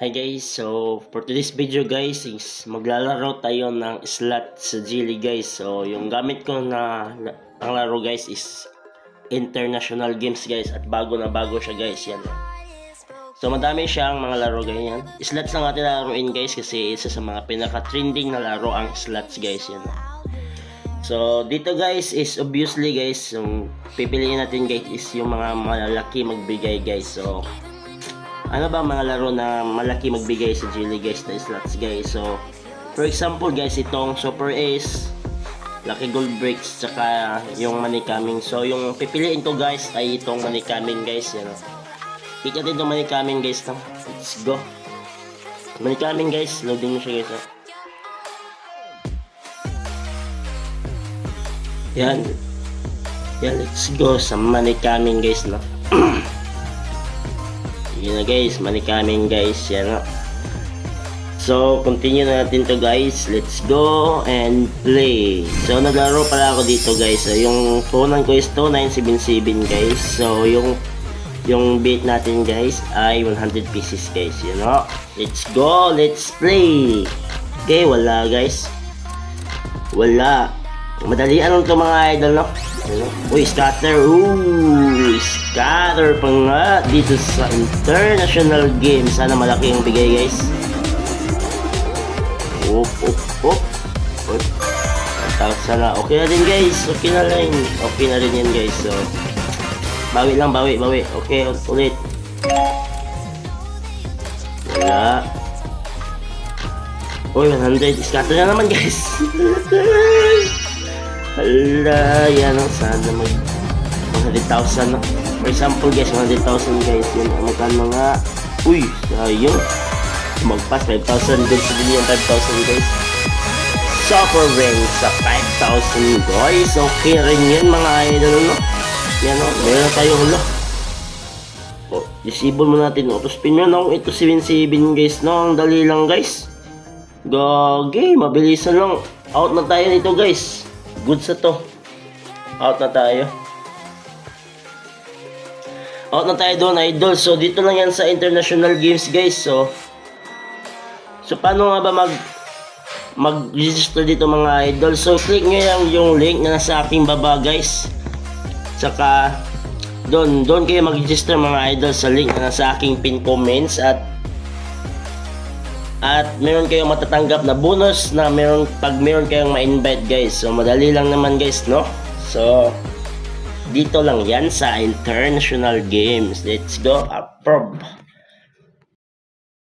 Hi guys, so for today's video guys is maglalaro tayo ng slot sa Geely guys. So yung gamit ko na ang laro guys is international games guys at bago na bago siya guys yan. So madami siyang mga laro ganyan. Slots lang natin laruin guys kasi isa sa mga pinaka-trending na laro ang slots guys yan. So dito guys is obviously guys yung pipiliin natin guys is yung mga malalaki magbigay guys. So ano ba mga laro na malaki magbigay sa Geely guys na slots guys. So for example guys itong Super Ace, Lucky Gold Bricks, tsaka yung Money Coming. So yung pipiliin ko guys ay itong Money Coming guys yan. Pick natin itong Money Coming guys no? Let's go Money Coming guys, loading mo siya guys no? Yan, let's go sa Money Coming guys no. Yun na guys, Money Coming guys yan no? So continue na natin to guys. Let's go and play. So naglaro pala ako dito guys. So, yung punan ko is 2977 guys. So yung bait natin guys ay 100 pieces guys, you know. Let's go, let's play. Okay, wala guys. Wala. Madalian lang to mga idol no. Uy, scatter. Ooh, scatter pa nga dito sa international game. Sana malaki ang bigay guys. Op. Sana okay na din guys. Okay na rin yan guys. So bawi. Okay, ulit. Wala. Uy, 100. Scatter na naman guys. Hala, yan o. Sana mag 100,000 no? For example guys, 100,000 guys. Yun, magkano nga. Uy, sayang. Magpas 5,000 guys. Sabi yung 5,000 guys. Super ring sa 5,000 guys. Okay rin yan mga idol no? Yan o, meron tayo ulo. O, disable mo natin. Auto spin yun no? Ito 77 guys no? Ang dali lang guys. Gagi, mabilisan lang. Out na tayo nito guys. Good sa to. Out na tayo doon idol. So dito lang yan sa international games guys. So paano nga ba mag-register dito mga idol? So click nyo lang yung link na nasa aking baba guys. Saka doon kayo mag-register mga idol sa link na nasa aking pin comments. At meron kayong matatanggap na bonus na pag meron kayong ma-invite guys. So madali lang naman guys no. So dito lang yan sa international games. Let's go. Approve.